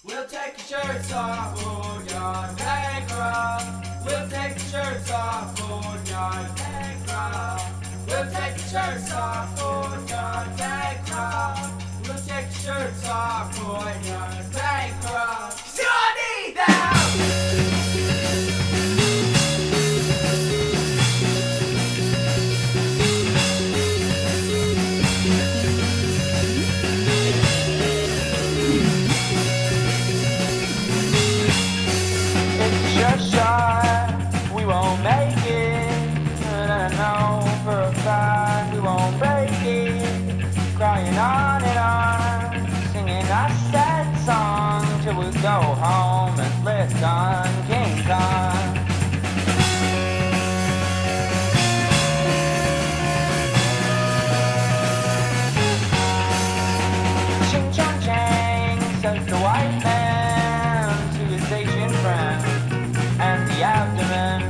We'll take your shirts off, Boneyard Bankrupt. We'll take your shirts off, Boneyard Bankrupt. We'll take your shirts off, Boneyard Bankrupt. We'll take your shirts off, Boneyard Bankrupt. 'Cause you need them! We won't make it, and I know for a fact we won't break it. Crying on and on, singing our sad song till we go home and lift on King Kong. Ching chong chang, says the white man to his Asian friend. And the abdomen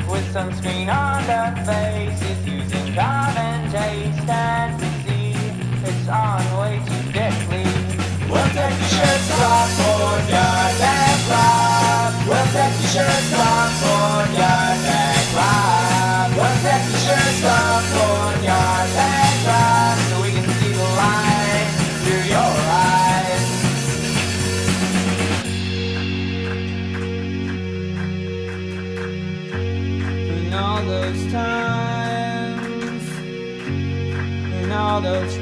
with sunscreen on the face is using common taste, and we see it's on way too thickly. We'll take your shirts off, Boneyard Bankrupt. We'll take your shirts off, Boneyard Bankrupt. We'll take your shirts off, Boneyard Bankrupt, so we can see the light through your eyes. In all those times, in all those